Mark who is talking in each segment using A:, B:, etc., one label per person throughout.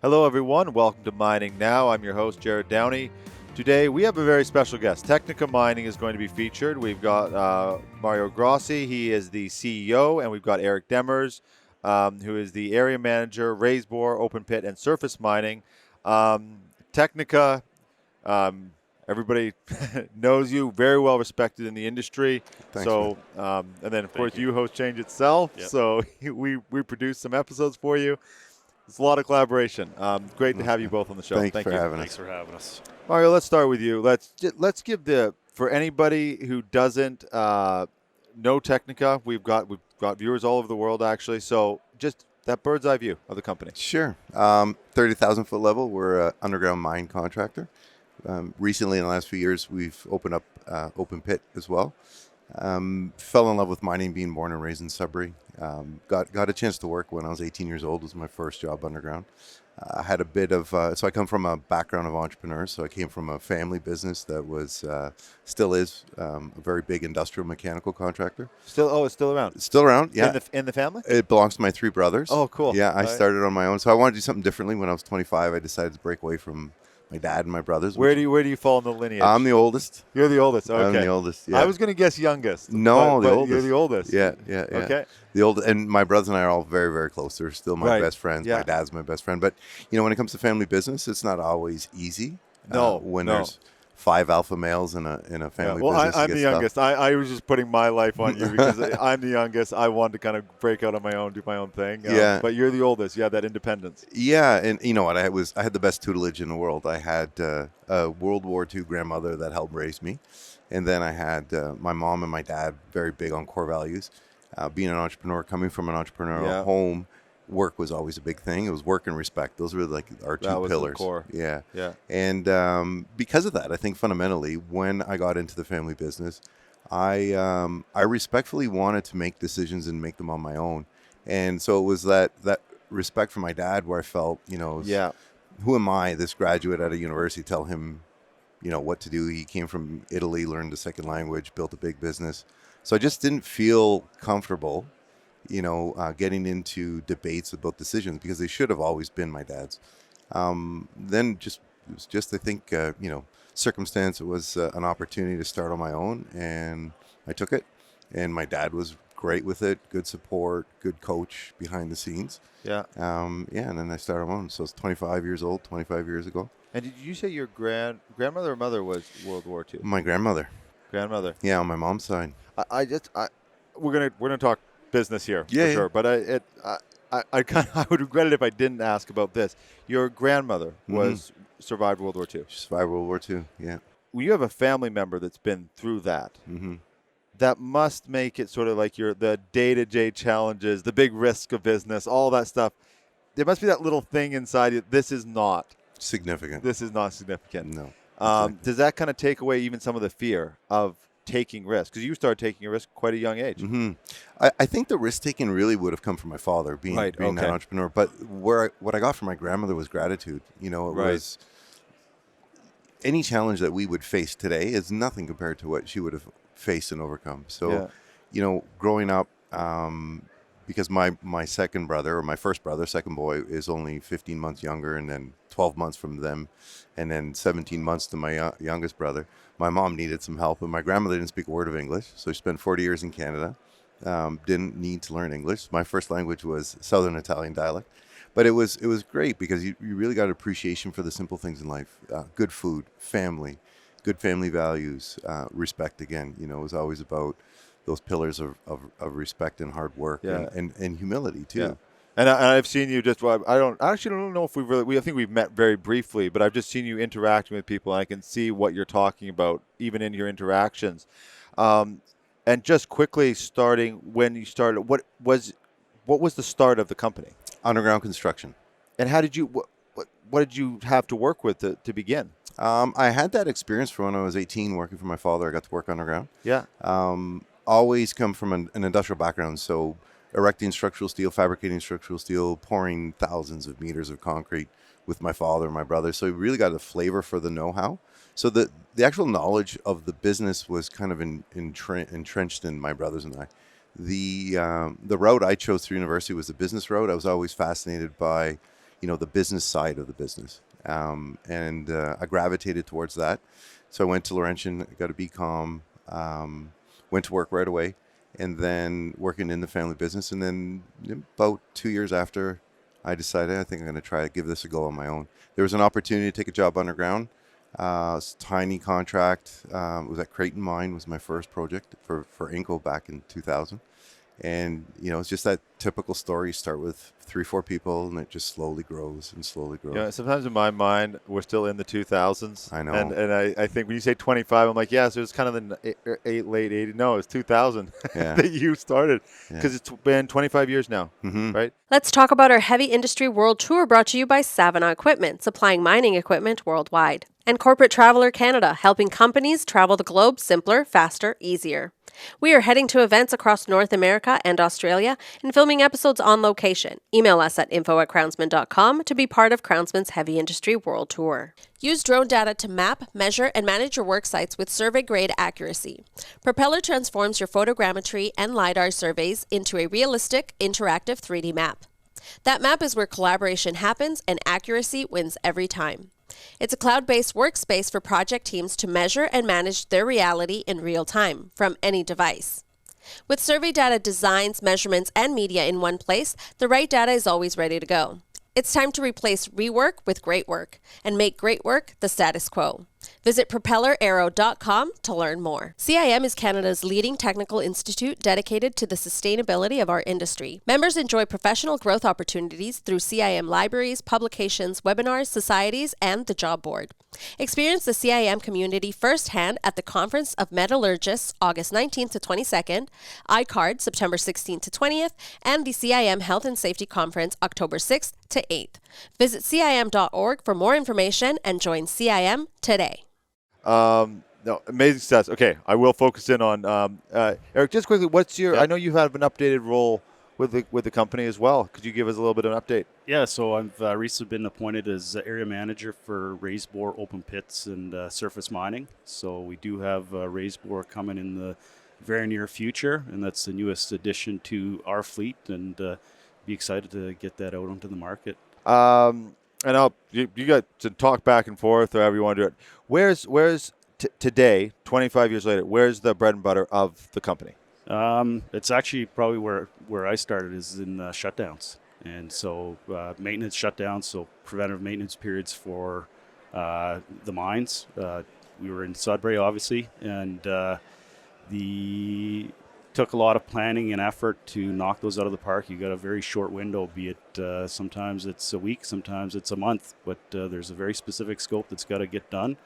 A: Hello, everyone. Welcome to Mining Now. I'm your host, Jared Downey. Today, we have a very special guest. Technica Mining is going to be featured. We've got Mario Grossi. He is the CEO, and we've got Eric Demers, who is the area manager, raise bore, open pit, and surface mining. Technica, um, everybody knows you, very well respected in the industry.
B: Thanks, man.
A: So, and then of
C: Thank
A: course
C: you.
A: you host Change Itself.
C: Yep.
A: So we produce some episodes for you. It's a lot of collaboration. Great to have you both on the show.
B: Thank you for having
C: Thanks
B: us.
C: for having us.
A: Mario, let's start with you. Let's give for anybody who doesn't know Technica. We've got viewers all over the world actually. So just that bird's eye view of the company.
B: Sure. 30,000 foot level, we're an underground mine contractor. Recently, in the last few years, we've opened up open pit as well. Fell in love with mining, being born and raised in Sudbury. Got a chance to work when I was 18 years old. It was my first job underground. I had a bit of, so I come from a background of entrepreneurs. So I came from a family business that was, still is, a very big industrial mechanical contractor.
A: It's still around.
B: It's still around, yeah.
A: In the family?
B: It belongs to my three brothers.
A: Oh, cool.
B: Yeah, I
A: All right.
B: started on my own. So I wanted to do something differently. When I was 25, I decided to break away from my dad and my brothers.
A: Where do you fall in the lineage?
B: I'm the oldest.
A: You're the oldest. Okay.
B: I'm the oldest, yeah.
A: I was going to guess youngest.
B: No, the
A: but
B: oldest.
A: You're the oldest.
B: Yeah.
A: Okay.
B: The old, and my brothers and I are all very, very close. They're still my
A: Right.
B: best friends.
A: Yeah.
B: My dad's my best friend. But when it comes to family business, it's not always easy.
A: No,
B: when
A: no.
B: there's 5 alpha males in a family
A: Well,
B: business.
A: I'm
B: it
A: the
B: gets tough.
A: youngest. I was just putting my life on you because I'm the youngest. I wanted to kind of break out on my own, do my own thing.
B: Yeah.
A: But you're the oldest. You have that independence.
B: Yeah, and you know what? I had the best tutelage in the world. I had a World War II grandmother that helped raise me, and then I had my mom and my dad very big on core values. Being an entrepreneur, coming from an entrepreneurial
A: Yeah.
B: home, work was always a big thing. It was work and respect. Those were like our two
A: That was the
B: pillars.
A: core.
B: Yeah,
A: Yeah.
B: and because of that, I think fundamentally, when I got into the family business, I respectfully wanted to make decisions and make them on my own, and so it was that respect for my dad where I felt,
A: Yeah.
B: who am I, this graduate at a university, tell him, what to do. He came from Italy, learned a second language, built a big business. So I just didn't feel comfortable, getting into debates about decisions because they should have always been my dad's. Then it was just, I think, circumstance. It was an opportunity to start on my own, and I took it. And my dad was great with it, good support, good coach behind the scenes.
A: Yeah.
B: Yeah, and then I started on my own. So I was 25 years old, 25 years ago.
A: And did you say your grandmother or mother was World War II?
B: My grandmother.
A: Grandmother.
B: Yeah, on my mom's side.
A: We're gonna talk business here
B: Yeah,
A: for
B: yeah.
A: sure. But I would regret it if I didn't ask about this. Your grandmother survived World War II.
B: She survived World War II. Yeah.
A: When you have a family member that's been through that,
B: Mm-hmm.
A: that must make it sort of like the day-to-day challenges, the big risk of business, all that stuff. There must be that little thing inside you. This is not
B: Significant.
A: significant.
B: No. Exactly.
A: Does that kind of take away even some of the fear of taking risks? Because you started taking a risk quite a young age.
B: Mm-hmm. I think the risk taking really would have come from my father, being
A: Right,
B: an
A: okay.
B: entrepreneur. But what I got from my grandmother was gratitude. It
A: Right.
B: was any challenge that we would face today is nothing compared to what she would have faced and overcome. So, growing up, because my second brother, or my first brother, second boy, is only 15 months younger, and then 12 months from them, and then 17 months to my youngest brother. My mom needed some help, and my grandmother didn't speak a word of English, so she spent 40 years in Canada. Didn't need to learn English. My first language was Southern Italian dialect, but it was great because you really got appreciation for the simple things in life: good food, family, good family values, respect. Again, it was always about those pillars of respect and hard work,
A: Yeah.
B: and humility too.
A: Yeah. And I've seen you I actually don't know if I think we've met very briefly, but I've just seen you interacting with people, and I can see what you're talking about even in your interactions. And just quickly starting when you started, what was the start of the company?
B: Underground construction.
A: And how did you what did you have to work with to begin?
B: I had that experience from when I was 18 working for my father. I got to work underground.
A: Yeah.
B: Always come from an industrial background, so erecting structural steel, fabricating structural steel, pouring thousands of meters of concrete with my father and my brother. So we really got a flavor for the know-how. So the actual knowledge of the business was kind of entrenched in my brothers and I. The route I chose through university was the business route. I was always fascinated by, the business side of the business. I gravitated towards that. So I went to Laurentian, got a BCom, went to work right away, and then working in the family business. And then about 2 years after, I decided I think I'm going to try to give this a go on my own. There was an opportunity to take a job underground. Tiny contract. It was at Creighton Mine, was my first project for Inco back in 2000. And, it's just that typical story. You start with 3-4 people, and it just slowly grows and slowly grows.
A: Yeah, sometimes in my mind, we're still in the 2000s.
B: I know.
A: And I think when you say 25, I'm like, yeah, so it's kind of the late 80s. No, it's 2000 that you started, because it's been 25 years now, right?
C: Let's talk about our Heavy Industry World Tour, brought to you by Savannah Equipment, supplying mining equipment worldwide. And Corporate Traveler Canada, helping companies travel the globe simpler, faster, easier. We are heading to events across North America and Australia and filming episodes on location. Email us at info@crownsman.com to be part of Crownsman's Heavy Industry World Tour. Use drone data to map, measure, and manage your work sites with survey-grade accuracy. Propeller transforms your photogrammetry and LiDAR surveys into a realistic, interactive 3D map. That map is where collaboration happens and accuracy wins every time. It's a cloud-based workspace for project teams to measure and manage their reality in real time from any device. With survey data, designs, measurements, and media in one place, the right data is always ready to go. It's time to replace rework with great work and make great work the status quo. Visit propelleraero.com to learn more. CIM is Canada's leading technical institute dedicated to the sustainability of our industry. Members enjoy professional growth opportunities through CIM libraries, publications, webinars, societies, and the job board. Experience the CIM community firsthand at the Conference of Metallurgists, August 19th to 22nd, ICARD, September 16th to 20th, and the CIM Health and Safety Conference, October 6th to 8th. Visit CIM.org for more information and join CIM today.
A: No, amazing stats. Okay, I will focus in on Eric. Just quickly, what's your? I know you have an updated role with the company as well. Could you give us a little bit of an update?
D: Yeah, so I've recently been appointed as area manager for raised bore open pits and surface mining. So we do have raised bore coming in the very near future, and that's the newest addition to our fleet, and be excited to get that out onto the market.
A: And you got to talk back and forth, or however you want to do it. Where's today, 25 years later, where's the bread and butter of the company?
D: It's actually probably where I started, is in shutdowns. And so maintenance shutdowns, so preventive maintenance periods for the mines. We were in Sudbury, obviously, and took a lot of planning and effort to knock those out of the park. You got a very short window, be it sometimes it's a week, sometimes it's a month, but there's a very specific scope that's got to get done,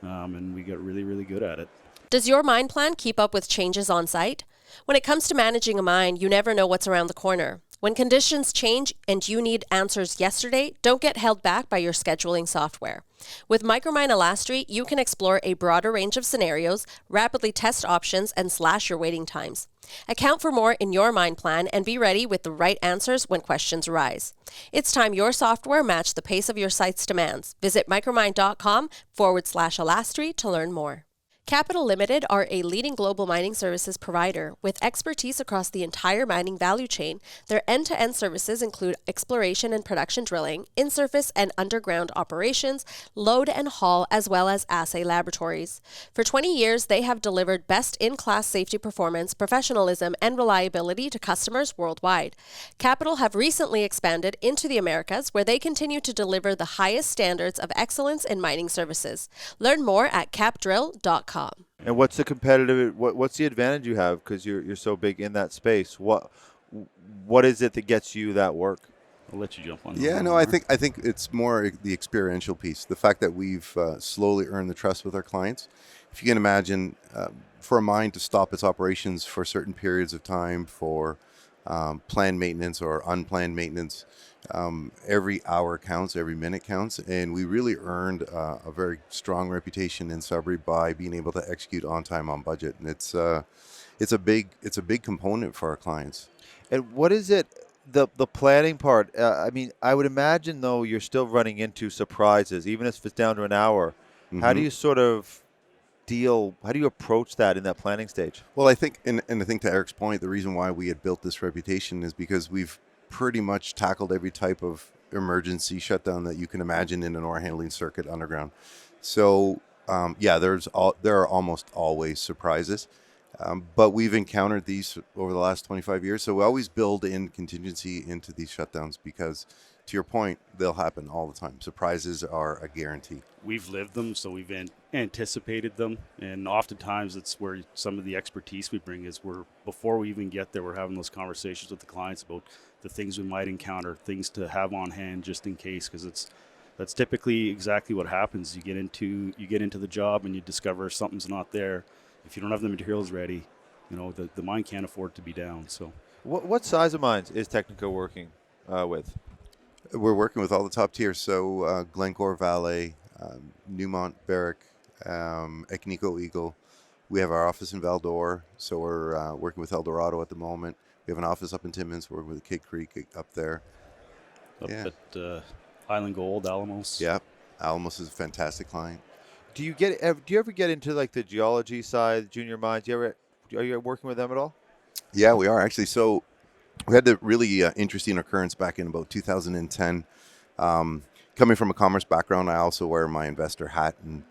D: and we got really, really good at it.
C: Does your mine plan keep up with changes on site? When it comes to managing a mine, you never know what's around the corner. When conditions change and you need answers yesterday, don't get held back by your scheduling software. With Micromine Elastri, you can explore a broader range of scenarios, rapidly test options, and slash your waiting times. Account for more in your mine plan and be ready with the right answers when questions arise. It's time your software matched the pace of your site's demands. Visit micromine.com/Elastri to learn more. Capital Limited are a leading global mining services provider with expertise across the entire mining value chain. Their end-to-end services include exploration and production drilling, in-surface and underground operations, load and haul, as well as assay laboratories. For 20 years, they have delivered best-in-class safety performance, professionalism, and reliability to customers worldwide. Capital have recently expanded into the Americas, where they continue to deliver the highest standards of excellence in mining services. Learn more at capdrill.com.
A: And what's the competitive? What's the advantage you have because you're so big in that space? What is it that gets you that work?
D: I'll let you jump on that.
B: Yeah, no, I think it's more the experiential piece. The fact that we've slowly earned the trust with our clients. If you can imagine, for a mine to stop its operations for certain periods of time for planned maintenance or unplanned maintenance, every hour counts, every minute counts, and we really earned a very strong reputation in Sudbury by being able to execute on time, on budget, and it's a big component for our clients.
A: And what is it? The planning part. I mean, I would imagine though you're still running into surprises, even if it's down to an hour. Mm-hmm. How do you sort of how do you approach that in that planning stage?
B: Well, I think, and I think to Eric's point, the reason why we had built this reputation is because we've pretty much tackled every type of emergency shutdown that you can imagine in an ore handling circuit underground. So yeah, there are almost always surprises, but we've encountered these over the last 25 years. So we always build in contingency into these shutdowns because, to your point, they'll happen all the time. Surprises are a guarantee.
D: We've lived them, so we've anticipated them, and oftentimes it's where some of the expertise we bring is before we even get there, we're having those conversations with the clients about the things we might encounter, things to have on hand just in case, because that's typically exactly what happens. You get into the job and you discover something's not there. If you don't have the materials ready, the mine can't afford to be down. So,
A: what size of mines is Technica working with?
B: We're working with all the top tiers. So Glencore, Vale, Newmont, Barrick, Agnico Eagle. We have our office in Val-d'Or, so we're working with El Dorado at the moment. We have an office up in Timmins. We're working with Kid Creek up there.
D: Up at Island Gold, Alamos.
B: Yeah, Alamos is a fantastic client.
A: Do you ever get into like the geology side, junior mines? Are you working with them at all?
B: Yeah, we are actually. So we had the really interesting occurrence back in about 2010. Coming from a commerce background, I also wear my investor hat, and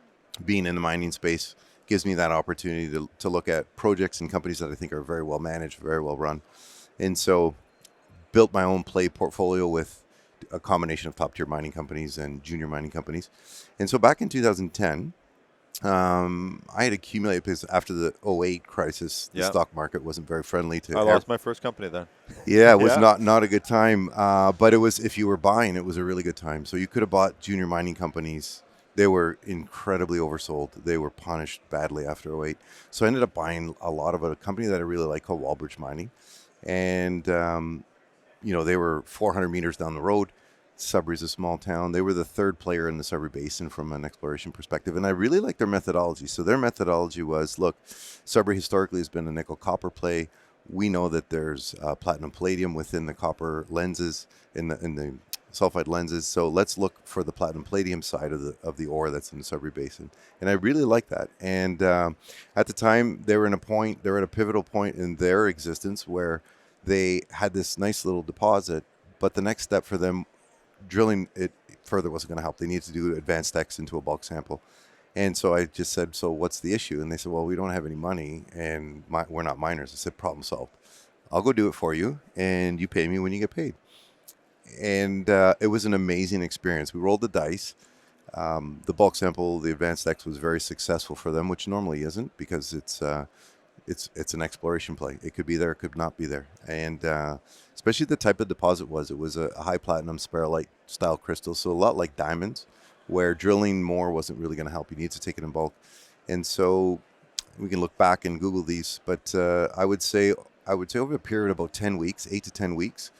B: being in the mining space gives me that opportunity to look at projects and companies that I think are very well managed, very well run. And so built my own play portfolio with a combination of top tier mining companies and junior mining companies. And so back in 2010, I had accumulated, because after the 2008 crisis, the stock market wasn't very friendly to.
A: I lost my first company then.
B: Yeah, it was not a good time. But it was, if you were buying, it was a really good time. So you could have bought junior mining companies. They were incredibly oversold. They were punished badly after 2008. So I ended up buying a lot of a company that I really like called Walbridge Mining. And, they were 400 meters down the road. Sudbury's a small town. They were the third player in the Sudbury Basin from an exploration perspective, and I really liked their methodology. So their methodology was, look, Sudbury historically has been a nickel-copper play. We know that there's platinum-palladium within the copper lenses, in the sulfide lenses. So let's look for the platinum-palladium side of the ore that's in the Sudbury Basin, and I really liked that. And at the time, they were at a pivotal point in their existence where they had this nice little deposit, but the next step for them, drilling it further, wasn't going to help. They needed to do advanced X into a bulk sample. And so I just said, so what's the issue? And they said, well, we don't have any money and we're not miners. I said, problem solved. I'll go do it for you and you pay me when you get paid. And it was an amazing experience. We rolled the dice. The bulk sample, the advanced X, was very successful for them, which normally isn't, because it's an exploration play. It could be there, it could not be there. And especially the type of deposit it was a high platinum spiralite style crystal, so a lot like diamonds, where drilling more wasn't really going to help. You need to take it in bulk. And so we can look back and Google these, but I would say over a period of about 10 weeks, 8 to 10 weeks,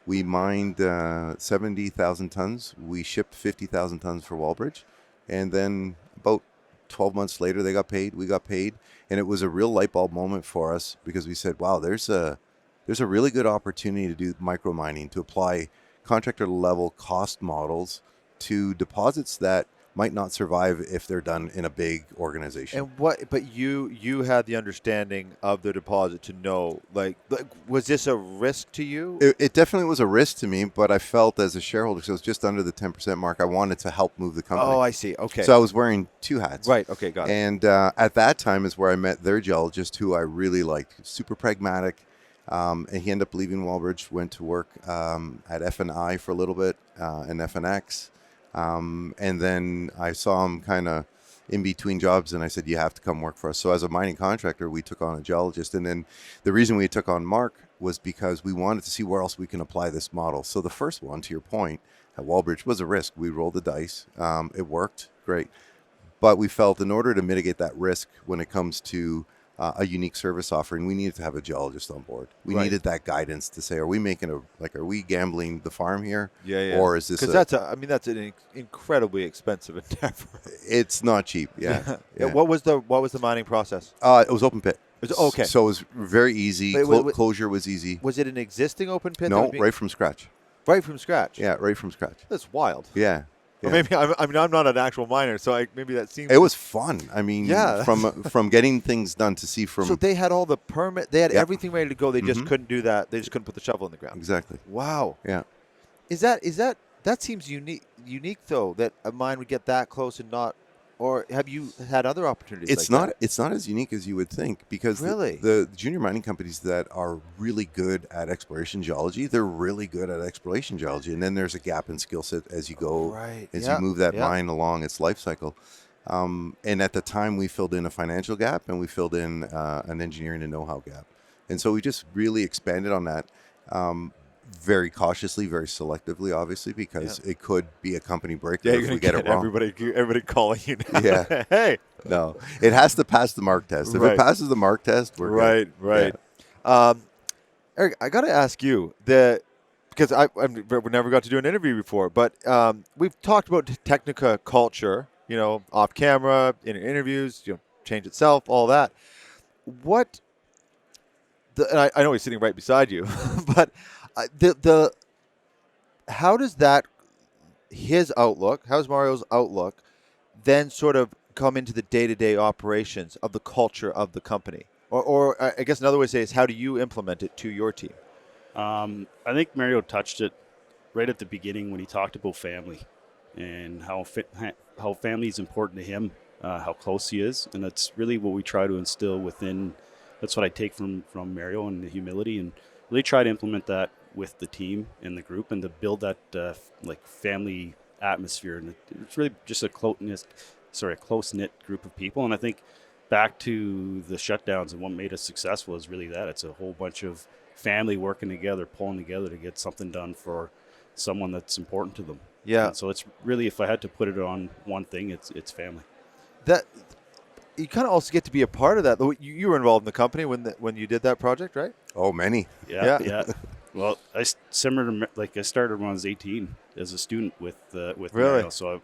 B: we mined 70,000 tons. We shipped 50,000 tons for Walbridge. And then about 12 months later, they got paid, we got paid. And it was a real light bulb moment for us, because we said, wow, there's a really good opportunity to do micro mining, to apply contractor level cost models to deposits that might not survive if they're done in a big organization.
A: But you had the understanding of the deposit to know, like was this a risk to you?
B: It definitely was a risk to me, but I felt as a shareholder, so it was just under the 10% mark, I wanted to help move the company.
A: Oh, I see. Okay.
B: So I was wearing two hats.
A: Right. Okay. Got it.
B: And at that time is where I met their geologist, who I really liked. Super pragmatic. And he ended up leaving Walbridge, went to work at F&I for a little bit, and FNX. And then I saw him kind of in between jobs, and I said, you have to come work for us. So as a mining contractor, we took on a geologist. And then the reason we took on Mark was because we wanted to see where else we can apply this model. So the first one, to your point, at Walbridge was a risk. We rolled the dice. It worked great. But we felt in order to mitigate that risk when it comes to a unique service offering, we needed to have a geologist on board. We needed that guidance to say, are we gambling the farm here?
A: Yeah.
B: Or is this?
A: Because that's an incredibly expensive endeavor.
B: It's not cheap. Yeah.
A: Yeah. What was the mining process?
B: It was open pit.
A: Okay.
B: So it was very easy. Closure was easy.
A: Was it an existing open pit?
B: No, right from scratch.
A: Right from scratch.
B: Yeah, right from scratch.
A: That's wild.
B: Yeah.
A: Or maybe I'm not an actual miner, so maybe that seems.
B: It was fun. I mean, from getting things done to see from.
A: So they had all the permit. They had everything ready to go. They just couldn't do that. They just couldn't put the shovel in the ground.
B: Exactly.
A: Wow.
B: Yeah.
A: Is that That seems unique though, that a mine would get that close and not. Or have you had other opportunities like that?
B: It's not as unique as you would think, because
A: Really?
B: the junior mining companies that are really good at exploration geology, they're really good at exploration geology, and then there's a gap in skill set as you go,
A: Right.
B: as
A: Yeah.
B: you move that
A: Yeah.
B: mine along its life cycle. And at the time, we filled in a financial gap, and we filled in an engineering and know-how gap, and so we just really expanded on that. Very cautiously, very selectively, obviously, because it could be a company breaker
A: Yeah, you're
B: if
A: gonna
B: we get
A: get
B: it wrong.
A: everybody calling you now.
B: Yeah.
A: Hey.
B: No, it has to pass the mark test. If it
A: Right.
B: passes the mark test, we're good.
A: Right. Eric, I got to ask you because we never got to do an interview before, but we've talked about Technica Culture, off camera, in interviews, change itself, all that. What? And I know he's sitting right beside you, but the how does that how's Mario's outlook, then sort of come into the day-to-day operations of the culture of the company? Or I guess another way to say is, how do you implement it to your team?
D: I think Mario touched it right at the beginning when he talked about family and how family is important to him, how close he is, and that's really what we try to instill within. That's what I take from Mario, and the humility, and really try to implement that with the team and the group, and to build that like family atmosphere. And it's really just a close knit group of people. And I think back to the shutdowns and what made us successful is really that it's a whole bunch of family working together, pulling together to get something done for someone that's important to them.
A: Yeah.
D: And so it's really, if I had to put it on one thing, it's family.
A: That you kind of also get to be a part of that. You were involved in the company when you did that project, right?
B: Oh, many.
D: Yeah. Well, I started when I was 18 as a student with
A: Really?
D: Mario. So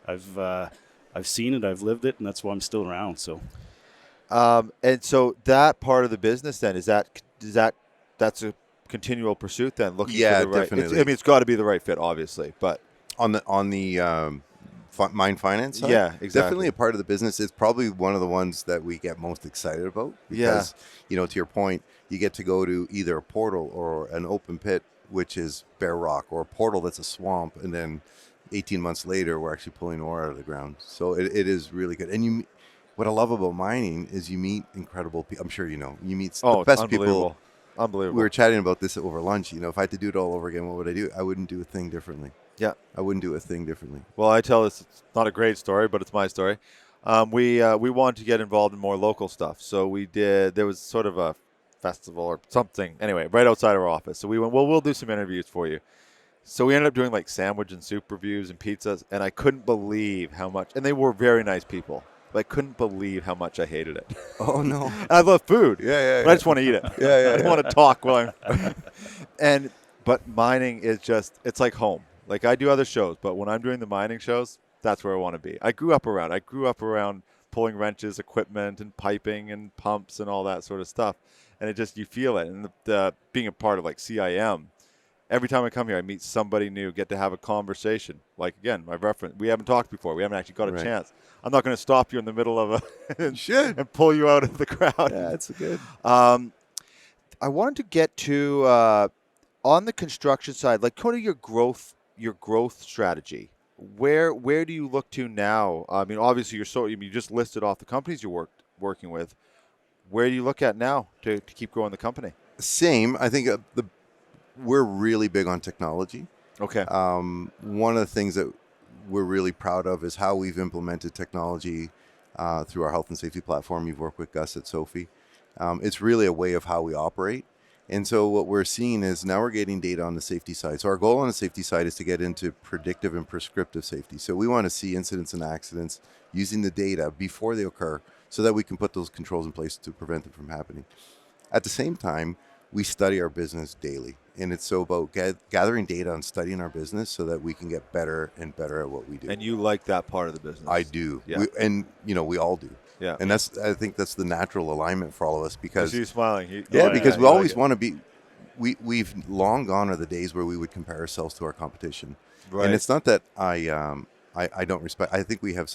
D: I've seen it, I've lived it, and that's why I'm still around. So.
A: And so that part of the business then that's a continual pursuit then, looking for the right.
B: Definitely.
A: It's got to be the right fit, obviously, but
B: On the mine finance side,
A: Yeah, exactly.
B: definitely a part of the business. It's probably one of the ones that we get most excited about, because to your point, you get to go to either a portal or an open pit, which is bare rock, or a portal that's a swamp, and then 18 months later we're actually pulling ore out of the ground. So it is really good. And what I love about mining is you meet incredible people. I'm sure you meet the
A: it's
B: best people.
A: Unbelievable.
B: We were chatting about this over lunch. If I had to do it all over again, what would I do? I wouldn't do a thing differently.
A: Yeah.
B: I wouldn't do a thing differently.
A: Well, I tell this, it's not a great story, but it's my story. We wanted to get involved in more local stuff, so there was sort of a festival or something, anyway, right outside our office. So we went, well, we'll do some interviews for you. So we ended up doing like sandwich and soup reviews and pizzas, and I couldn't believe how much, and they were very nice people, but I couldn't believe how much I hated it.
B: Oh, no.
A: I love food.
B: Yeah.
A: But I just want to eat it.
B: Yeah.
A: I don't want to talk while I'm. But mining is it's like home. Like, I do other shows, but when I'm doing the mining shows, that's where I want to be. I grew up around pulling wrenches, equipment, and piping and pumps and all that sort of stuff. And you feel it. And being a part of like CIM, every time I come here, I meet somebody new, get to have a conversation. Like, again, my reference, we haven't talked before. We haven't actually got a chance. I'm not going to stop you in the middle of and pull you out of the crowd.
B: Yeah, that's good.
A: I wanted to get to on the construction side, like, kind of your growth strategy. Where do you look to now? I mean, obviously you just listed off the companies you're working with. Where do you look at now to keep growing the company?
B: Same. I think we're really big on technology.
A: Okay.
B: One of the things that we're really proud of is how we've implemented technology through our health and safety platform. You've worked with Gus at Sophie. It's really a way of how we operate. And so what we're seeing is now we're getting data on the safety side. So our goal on the safety side is to get into predictive and prescriptive safety. So we want to see incidents and accidents using the data before they occur, so that we can put those controls in place to prevent them from happening. At the same time, we study our business daily. And it's so about gathering data and studying our business so that we can get better and better at what we do.
A: And you like that part of the business?
B: I do.
A: Yeah.
B: We all do.
A: Yeah.
B: And I think that's the natural alignment for all of us, because
A: I see you smiling.
B: because we always want to be. We've long gone are the days where we would compare ourselves to our competition.
A: Right.
B: And it's not that I don't respect. I think we have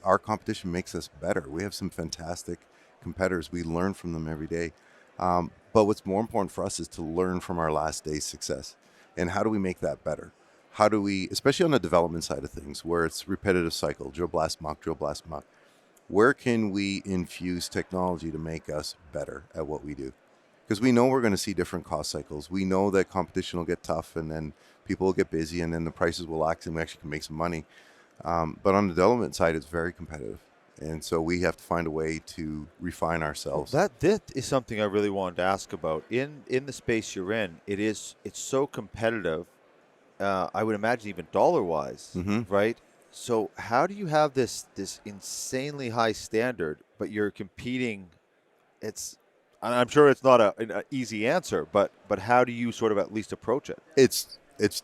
B: our competition makes us better. We have some fantastic competitors. We learn from them every day. But what's more important for us is to learn from our last day's success. And how do we make that better? how do we, especially on the development side of things, where it's repetitive cycle, drill, blast, muck, drill, blast, muck, where can we infuse technology to make us better at what we do? Because we know we're going to see different cost cycles. We know that competition will get tough, and then people will get busy, and then the prices will lax, and we actually can make some money. But on the development side, it's very competitive. And so we have to find a way to refine ourselves.
A: That is something I really wanted to ask about. In the space you're in, it's so competitive. I would imagine even dollar-wise, right? So how do you have this insanely high standard, but you're competing? I'm sure it's not an easy answer, but how do you sort of at least approach it?
B: It's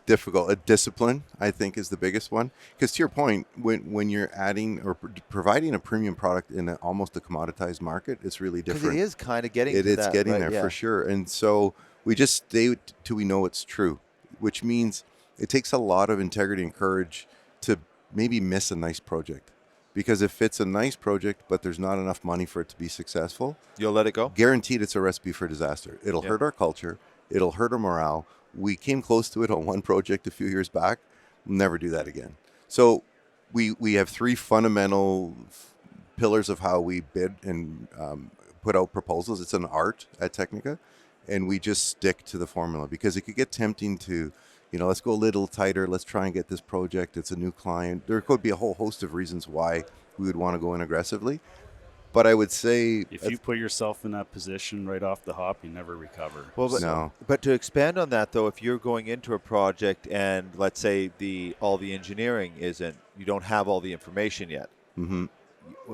B: difficult. A discipline, I think, is the biggest one. Because to your point, when you're adding or providing a premium product in almost a commoditized market, it's really different.
A: Because it is kind of getting
B: it's getting
A: right?
B: there
A: Yeah.
B: for sure. And so we just stay till we know it's true, which means it takes a lot of integrity and courage to maybe miss a nice project. Because if it's a nice project, but there's not enough money for it to be successful,
A: you'll let it go?
B: Guaranteed it's a recipe for disaster. It'll hurt our culture. It'll hurt our morale. We came close to it on one project a few years back. We'll never do that again. So we have three fundamental pillars of how we bid and put out proposals. It's an art at Technica, and we just stick to the formula because it could get tempting to, let's go a little tighter. Let's try and get this project. It's a new client. There could be a whole host of reasons why we would want to go in aggressively. But I would say,
D: if you put yourself in that position right off the hop, you never recover.
A: Well, but to expand on that, though, if you're going into a project and let's say all the engineering you don't have all the information yet.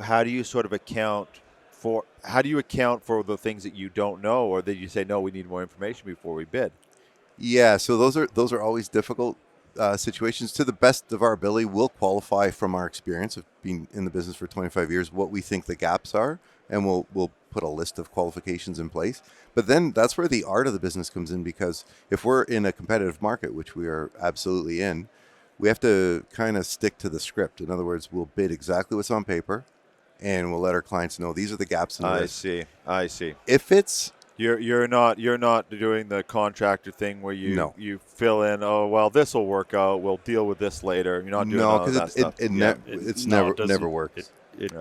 A: How do you sort of account for the things that you don't know, or that you say, no, we need more information before we bid?
B: Yeah, so those are always difficult situations. To the best of our ability, we'll qualify from our experience of being in the business for 25 years what we think the gaps are, and we'll put a list of qualifications in place. But then that's where the art of the business comes in, because if we're in a competitive market, which we are absolutely in, we have to kind of stick to the script. In other words, we'll bid exactly what's on paper, and we'll let our clients know these are the gaps in the risk.
A: I see.
B: If it's
A: You're not doing the contractor thing where you fill in, oh well, this will work out, we'll deal with this later. You're not doing all of that stuff.
B: It never works.
D: It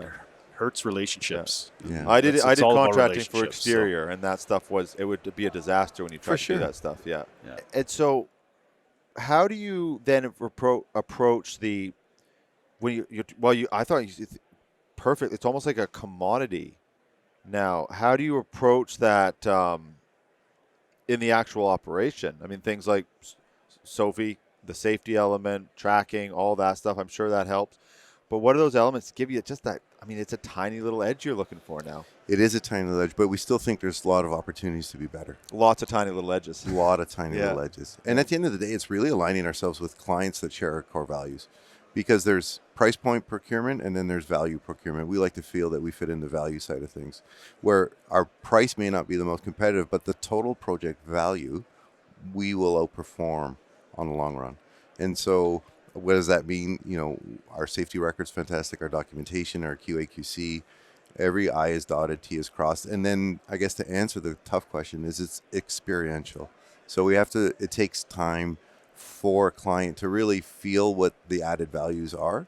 D: hurts relationships.
B: Yeah.
A: I did
D: all about
A: contracting for
D: relationships,
A: exterior, and that stuff it would be a disaster when you try to do that stuff. Yeah. And so, how do you then approach I thought perfect. It's almost like a commodity. Now, how do you approach that in the actual operation? I mean, things like SOFI, the safety element, tracking, all that stuff, I'm sure that helps. But what do those elements give you? Just that, I mean, it's a tiny little edge you're looking for now.
B: It is a tiny little edge, but we still think there's a lot of opportunities to be better.
A: Lots of tiny little edges.
B: A lot of tiny little edges. And at the end of the day, it's really aligning ourselves with clients that share our core values. Because there's price point procurement and then there's value procurement. We like to feel that we fit in the value side of things, where our price may not be the most competitive, but the total project value, we will outperform on the long run. And so what does that mean? Our safety record's fantastic, our documentation, our QA/QC, every I is dotted, T is crossed. And then I guess to answer the tough question is it's experiential. So it takes time for a client to really feel what the added values are,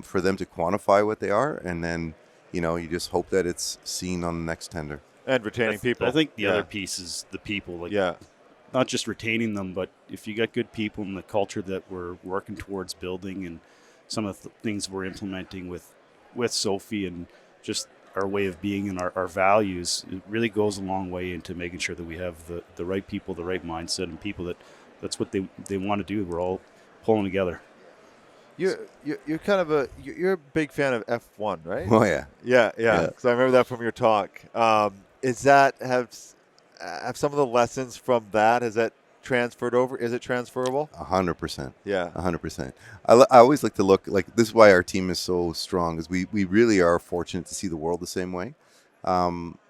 B: for them to quantify what they are, and then you just hope that it's seen on the next tender.
A: And retaining people.
D: I think the other piece is the people. Not just retaining them, but if you got good people and the culture that we're working towards building, and some of the things we're implementing with SOFI and just our way of being and our values, it really goes a long way into making sure that we have the right people, the right mindset, and people that's what they want to do. We're all pulling together.
A: You're kind of you're a big fan of F1, right?
B: Oh yeah.
A: Yeah. So I remember that from your talk. Is that have some of the lessons from that? Has that transferred over? Is it transferable?
B: 100%.
A: Yeah.
B: 100%. I always like to look like this is why our team is so strong, is we really are fortunate to see the world the same way.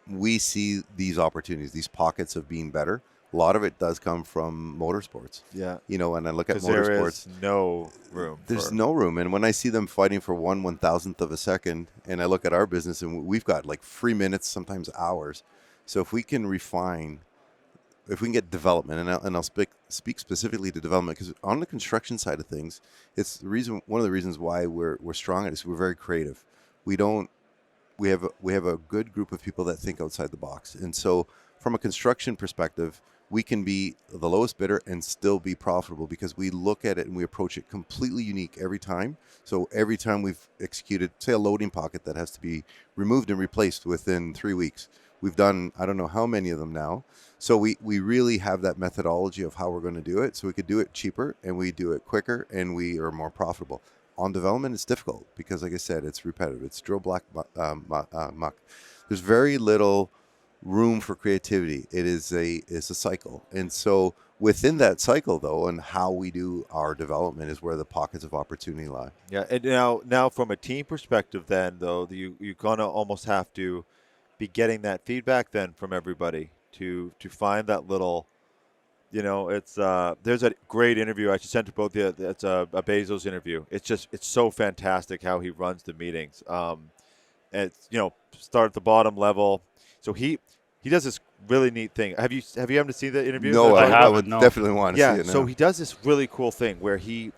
B: We see these opportunities, these pockets of being better. A lot of it does come from motorsports.
A: Yeah.
B: When I look at motorsports,
A: there is no room.
B: There's no room. And when I see them fighting for 1/1000th of a second, and I look at our business, and we've got like 3 minutes, sometimes hours. So if we can refine if we can get development, and I'll speak specifically to development, because on the construction side of things, it's one of the reasons why we're strong at it is we're very creative. We don't we have a good group of people that think outside the box, and so from a construction perspective, we can be the lowest bidder and still be profitable because we look at it and we approach it completely unique every time. So every time we've executed, say, a loading pocket that has to be removed and replaced within 3 weeks, we've done, I don't know how many of them now. So we really have that methodology of how we're going to do it. So we could do it cheaper and we do it quicker and we are more profitable. On development, it's difficult because, like I said, it's repetitive. It's drill black muck. There's very little room for creativity. It's a cycle, and so within that cycle, though, and how we do our development is where the pockets of opportunity lie.
A: Yeah, and now from a team perspective, then though, you're gonna almost have to be getting that feedback then from everybody to find that little. It's there's a great interview I should send to both of you. It's a Bezos interview. It's so fantastic how he runs the meetings. It's start at the bottom level. So he does this really neat thing. Have you ever seen the interview?
B: No, I would
D: no.
B: definitely want to see it.
A: Yeah.
B: Now.
A: So he does this really cool thing where he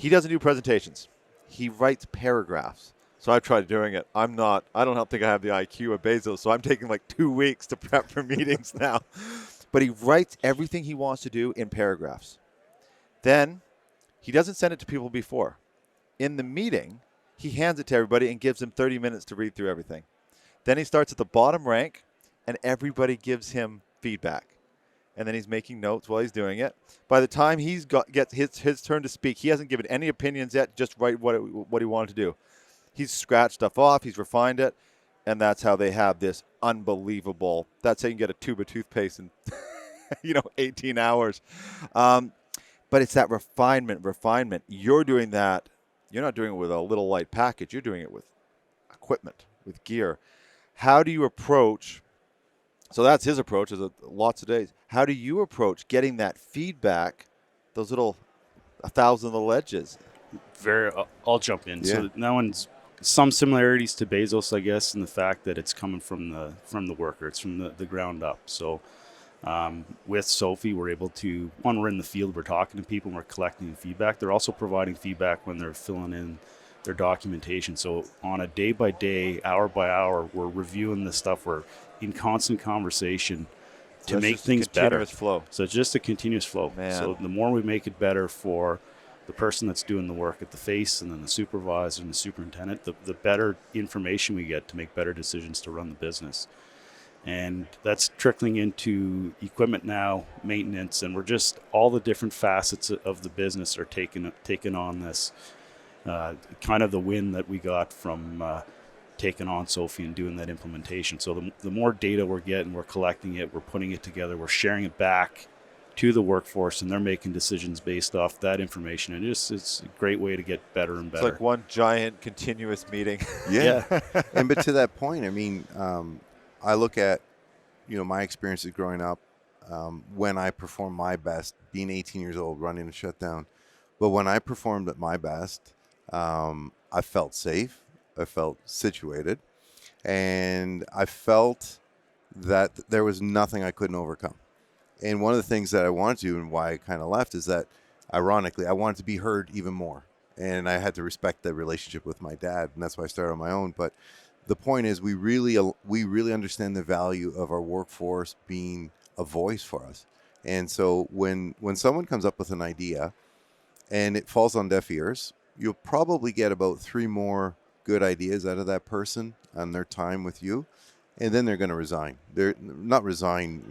A: doesn't do presentations. He writes paragraphs. So I've tried doing it. I don't think I have the IQ of Bezos, so I'm taking like 2 weeks to prep for meetings now. But he writes everything he wants to do in paragraphs. Then he doesn't send it to people before. In the meeting, he hands it to everybody and gives them 30 minutes to read through everything. Then he starts at the bottom rank, and everybody gives him feedback. And then he's making notes while he's doing it. By the time gets his turn to speak, he hasn't given any opinions yet, just write what he wanted to do. He's scratched stuff off, he's refined it, and that's how they have this unbelievable. That's how you can get a tube of toothpaste in, 18 hours. But it's that refinement. You're doing that. You're not doing it with a little light package. You're doing it with equipment, with gear. How do you approach? So that's his approach. Is lots of days. How do you approach getting that feedback? Those little 1,000 little edges.
D: I'll jump in.
B: Yeah.
D: So that one's some similarities to Bezos, I guess, in the fact that it's coming from the worker. It's from the ground up. So with Sophie, we're able to, when we're in the field, we're talking to people, and we're collecting feedback. They're also providing feedback when they're filling in their documentation. So on a day by day, hour by hour, we're reviewing this stuff. We're in constant conversation to make things better.
A: Flow.
D: So it's just a continuous flow.
A: Man.
D: So the more we make it better for the person that's doing the work at the face, and then the supervisor and the superintendent, the better information we get to make better decisions to run the business. And that's trickling into equipment now, maintenance, and we're just, all the different facets of the business are taking on this kind of the win that we got from taking on Sophie and doing that implementation. So the more data we're getting, we're collecting it, we're putting it together, we're sharing it back to the workforce, and they're making decisions based off that information. And it's a great way to get better and better.
A: It's like one giant continuous meeting.
B: Yeah. But to that point, I mean, I look at, my experiences growing up, when I performed my best, being 18 years old, running a shutdown. But when I performed at my best, I felt safe, I felt situated, and I felt that there was nothing I couldn't overcome. And one of the things that I wanted to do, and why I kind of left, is that, ironically, I wanted to be heard even more. And I had to respect the relationship with my dad, and that's why I started on my own. But the point is, we really understand the value of our workforce being a voice for us. And so when someone comes up with an idea and it falls on deaf ears, you'll probably get about 3 more good ideas out of that person on their time with you. And then they're going to resign. They're not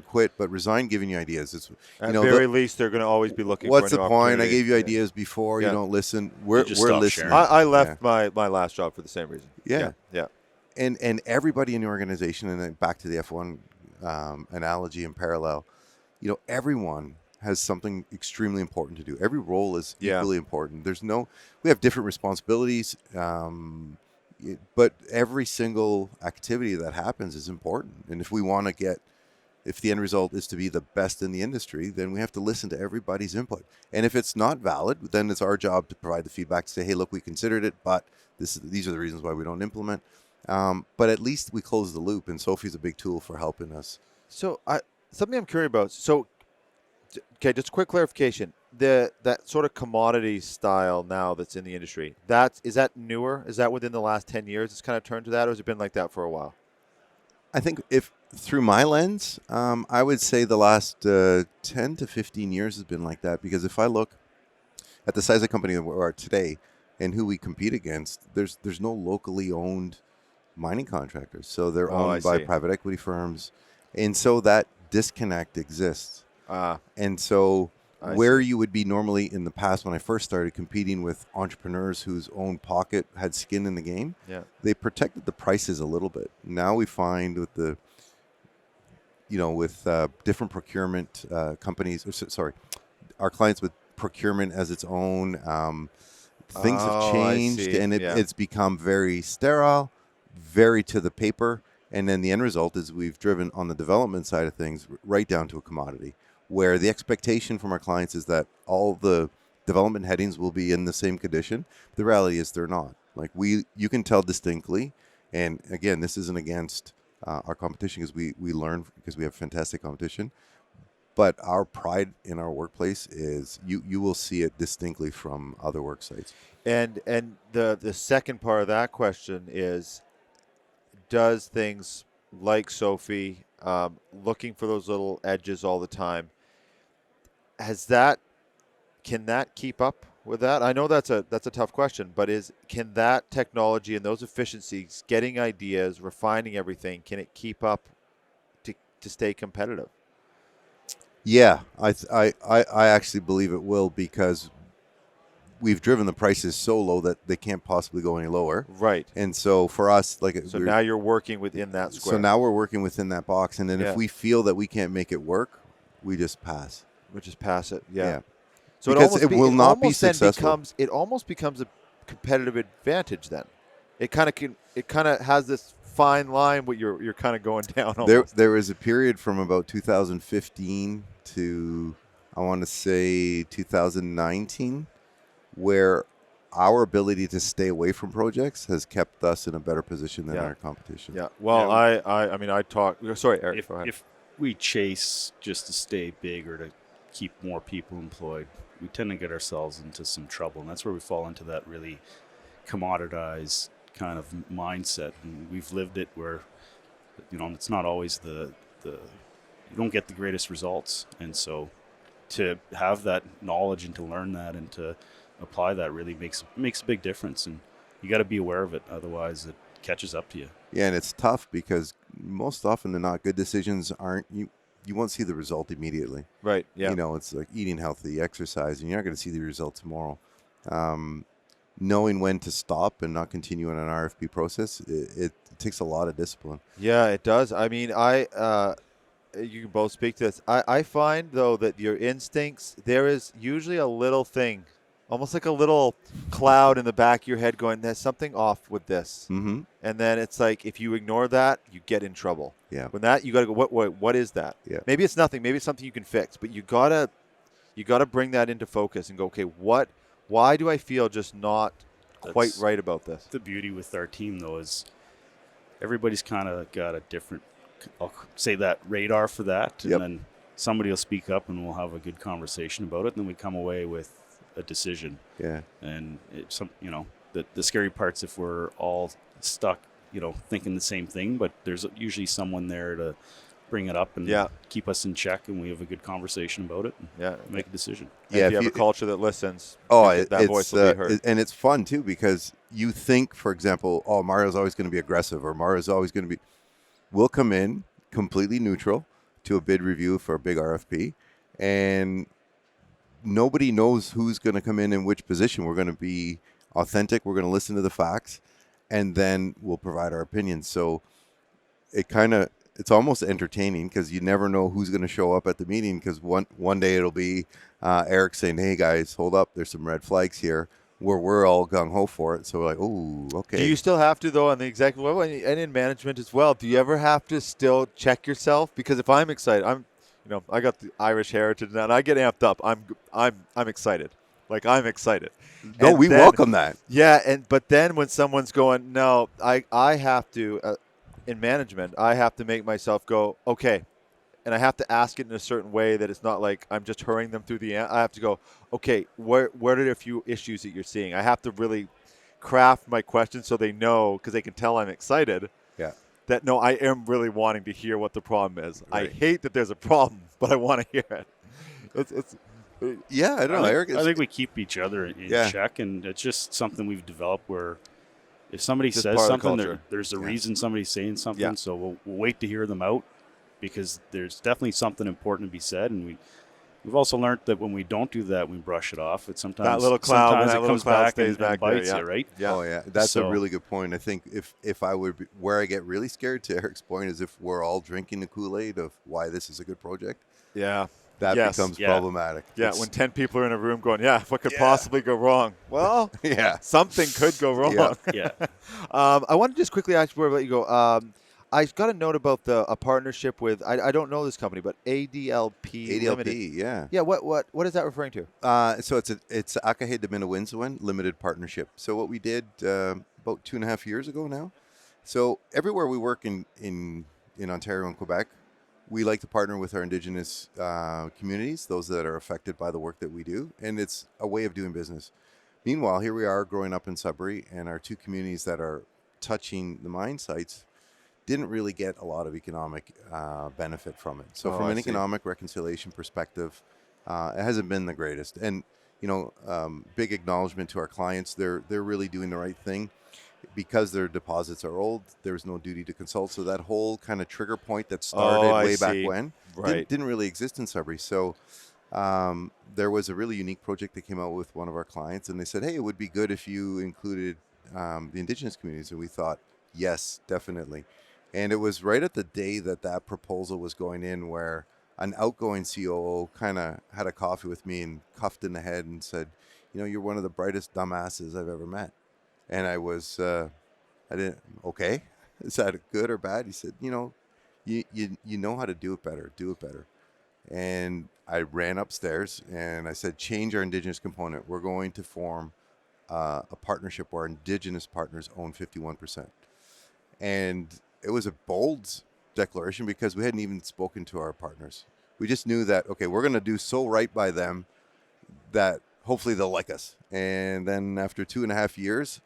B: quit, but resign giving you ideas. It's,
A: At very least, they're going to always be looking for
B: what's the point? I gave you ideas before. You don't listen. We're listening.
A: I left my last job for the same reason.
B: Yeah.
A: Yeah.
B: And everybody in the organization, and then back to the F1 analogy and parallel, everyone has something extremely important to do. Every role is equally important. We have different responsibilities, but every single activity that happens is important. And if we want to if the end result is to be the best in the industry, then we have to listen to everybody's input. And if it's not valid, then it's our job to provide the feedback to say, hey, look, we considered it, but these are the reasons why we don't implement. But at least we close the loop, and Sophie's a big tool for helping us.
A: So something I'm curious about. So, okay, just a quick clarification. That sort of commodity style now that's in the industry, is that newer? Is that within the last 10 years it's kind of turned to that, or has it been like that for a while?
B: I think if through my lens, I would say the last 10 to 15 years has been like that, because if I look at the size of company that we are today and who we compete against, there's no locally owned mining contractors. So they're
A: Oh, I
B: owned by
A: see.
B: private equity firms. And so that disconnect exists. And so
A: I
B: where
A: see.
B: you would be normally in the past, when I first started competing with entrepreneurs whose own pocket had skin in the game,
A: Yeah.
B: they protected the prices a little bit. Now we find with the, with different procurement companies, sorry, our clients with procurement as its own, things have
A: Oh, I
B: changed,
A: see.
B: and
A: Yeah.
B: it's become very sterile, very to the paper. And then the end result is we've driven on the development side of things right down to a commodity, where the expectation from our clients is that all the development headings will be in the same condition. The reality is they're not. Like you can tell distinctly. And again, this isn't against our competition, because we learn, because we have fantastic competition. But our pride in our workplace is you will see it distinctly from other work sites.
A: And the second part of that question is, does things like Sophie, looking for those little edges all the time, can that keep up with that? I know that's a tough question, but can that technology and those efficiencies, getting ideas, refining everything, can it keep up to stay competitive?
B: Yeah, I actually believe it will, because we've driven the prices so low that they can't possibly go any lower.
A: Right.
B: And so for us,
A: So now you're working within that square.
B: So now we're working within that box, and then if we feel that we can't make it work, we just pass.
A: We just pass it. Yeah. So
B: because it will not be successful.
A: It almost becomes a competitive advantage then. It kind of has this fine line what you're kind of going down almost.
B: There was a period from about 2015 to, I want to say, 2019, where our ability to stay away from projects has kept us in a better position than our competition.
A: Yeah. Well, I mean, I talk. Sorry, Eric. Go ahead.
D: If we chase just to stay big or to keep more people employed, we tend to get ourselves into some trouble, and that's where we fall into that really commoditized kind of mindset. And we've lived it where, it's not always the you don't get the greatest results, and so to have that knowledge and to learn that and to apply that really makes a big difference, and you got to be aware of it, otherwise it catches up to you.
B: Yeah, and it's tough because most often than not, good decisions aren't you won't see the result immediately.
A: Right. Yeah.
B: It's like eating healthy, exercise, and you're not going to see the result tomorrow. Knowing when to stop and not continue in an RFP process, it takes a lot of discipline.
A: Yeah, it does. I mean, you can both speak to this. I find, though, that your instincts, there is usually a little thing, almost like a little cloud in the back of your head going, there's something off with this.
B: Mm-hmm.
A: And then it's like, if you ignore that, you get in trouble.
B: Yeah.
A: When that, you got to go, what is that?
B: Yeah.
A: Maybe it's nothing. Maybe it's something you can fix. But you got to bring that into focus and go, okay, why do I feel just not quite right about this?
D: The beauty with our team, though, is everybody's kind of got a different, I'll say that, radar for that. And then somebody will speak up and we'll have a good conversation about it. And then we come away with a decision.
B: Yeah.
D: And it's the scary part's if we're all stuck, thinking the same thing, but there's usually someone there to bring it up and keep us in check, and we have a good conversation about it and make a decision.
A: Yeah, if you have a culture that listens,
B: that
A: voice will be heard.
B: And it's fun too, because you think, for example, Mario's always going to be aggressive, or Mario's always going to be. We'll come in completely neutral to a bid review for a big RFP, and nobody knows who's going to come in which position. We're going to be authentic. We're going to listen to the facts, and then we'll provide our opinions. So it's almost entertaining, because you never know who's going to show up at the meeting, because one day it'll be Eric saying, hey guys, hold up, there's some red flags here, where we're all gung-ho for it. So we're like, oh, okay.
A: Do you still have to, though, on the executive level and in management as well, do you ever have to still check yourself? Because if I'm excited, I got the Irish heritage now, and I get amped up. I'm excited. Like, I'm excited.
B: No, we welcome that.
A: Yeah, but then when someone's going, no, I have to, in management, I have to make myself go, okay, and I have to ask it in a certain way that it's not like I'm just hurrying them through I have to go, okay, what are a few issues that you're seeing? I have to really craft my questions so they know, because they can tell I'm excited.
B: Yeah.
A: That no, I am really wanting to hear what the problem is.
B: Right.
A: I hate that there's a problem, but I want to hear it. It's
B: Yeah, I don't know, Eric.
D: I think we keep each other in
B: Yeah.
D: check, and it's just something we've developed where if somebody
A: Just
D: says
A: part of the
D: something,
A: culture.
D: there's a
B: Yeah.
D: reason somebody's saying something.
A: Yeah.
D: So we'll wait to hear them out, because there's definitely something important to be said, and we've also learned that when we don't do that, we brush it off. It sometimes
A: that little cloud,
D: sometimes
A: that
D: it
A: little
D: comes
A: cloud
D: back
A: stays
D: and
A: back
D: bites
A: there.
D: you, right?
A: Yeah.
B: Oh yeah, that's a
D: So-
B: really good point. I think if I would where I get really scared, to Eric's point, is if we're all drinking the Kool-Aid of why this is a good project.
A: Yeah.
B: That
A: Yes.
B: becomes
D: Yeah.
B: problematic.
A: Yeah,
B: It's-
A: when 10 people are in a room going, yeah, what could
B: Yeah.
A: possibly go wrong? Well,
B: yeah,
A: something could go wrong.
B: Yeah.
D: Yeah.
A: I want to just quickly ask before I let you go. I got a note about a partnership with, I don't know this company, but ADLP Limited.
B: ADLP. Yeah.
A: Yeah, what is that referring to?
B: So it's Akahe de Minawinsawan Limited Partnership. So what we did about 2.5 years ago now. So everywhere we work in Ontario and Quebec, we like to partner with our Indigenous communities, those that are affected by the work that we do, and it's a way of doing business. Meanwhile, here we are growing up in Sudbury, and our two communities that are touching the mine sites didn't really get a lot of economic benefit from it. So from
A: I
B: an
A: see.
B: economic reconciliation perspective, it hasn't been the greatest. And big acknowledgement to our clients. They're really doing the right thing. Because their deposits are old, there's no duty to consult. So that whole kind of trigger point that started
A: I
B: way back
A: see.
B: when
A: Right.
B: didn't really exist in Sudbury. So there was a really unique project that came out with one of our clients, and they said, hey, it would be good if you included the Indigenous communities. And we thought, yes, definitely. And it was right at the day that proposal was going in where an outgoing COO kind of had a coffee with me and cuffed in the head and said, you're one of the brightest dumbasses I've ever met. And I was, okay, is that good or bad? He said, you know how to do it better, And I ran upstairs and I said, change our Indigenous component. We're going to form a partnership where our Indigenous partners own 51%. And it was a bold declaration because we hadn't even spoken to our partners. We just knew that, okay, we're going to do so right by them that hopefully they'll like us. And then after 2.5 years,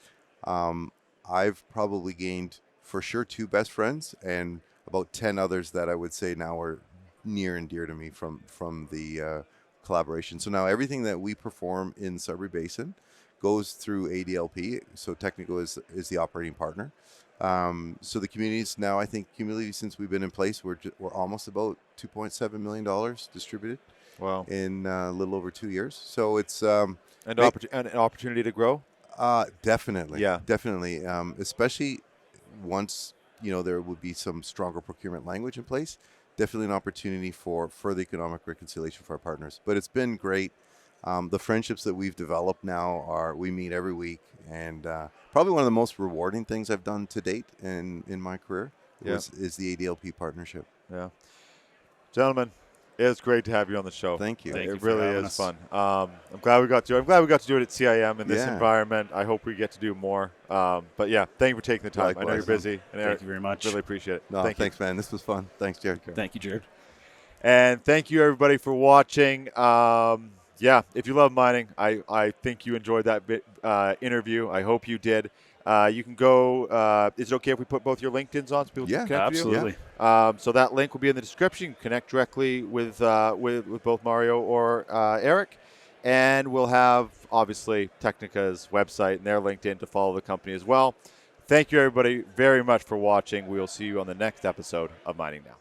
B: I've probably gained for sure 2 best friends and about 10 others that I would say now are near and dear to me from the collaboration. So now everything that we perform in Sudbury Basin goes through ADLP. So Technico is the operating partner. So the communities now, I think cumulatively since we've been in place, we're almost about $2.7 million distributed.
A: Wow.
B: In a little over 2 years. So it's
A: An opportunity to grow?
B: definitely.
A: Yeah.
B: Definitely. Especially once, there would be some stronger procurement language in place. Definitely an opportunity for further economic reconciliation for our partners. But it's been great. The friendships that we've developed now we meet every week. And probably one of the most rewarding things I've done to date in my career is the ADLP partnership.
A: Yeah. Gentlemen, it's great to have you on the show.
B: Thank you.
D: Thank you
A: It
D: for
A: really
D: having
A: is
D: us.
A: fun. I'm glad we got to do it at CIM in this
B: Yeah.
A: environment. I hope we get to do more. But yeah, thank you for taking the time. I know
B: Likewise.
A: you're busy. And Eric,
D: Thank you very much.
A: really appreciate it.
B: No,
A: Thank you.
B: thanks, man. This was fun. Thanks, Jared.
D: Thank you, Jared.
A: And thank you, everybody, for watching. If you love mining, I think you enjoyed that interview. I hope you did. You can go. Is it okay if we put both your LinkedIn's on so people
B: Yeah,
A: can connect with you?
D: Absolutely.
A: So that link will be in the description. Connect directly with both Mario or Eric. And we'll have, obviously, Technica's website and their LinkedIn to follow the company as well. Thank you, everybody, very much for watching. We will see you on the next episode of Mining Now.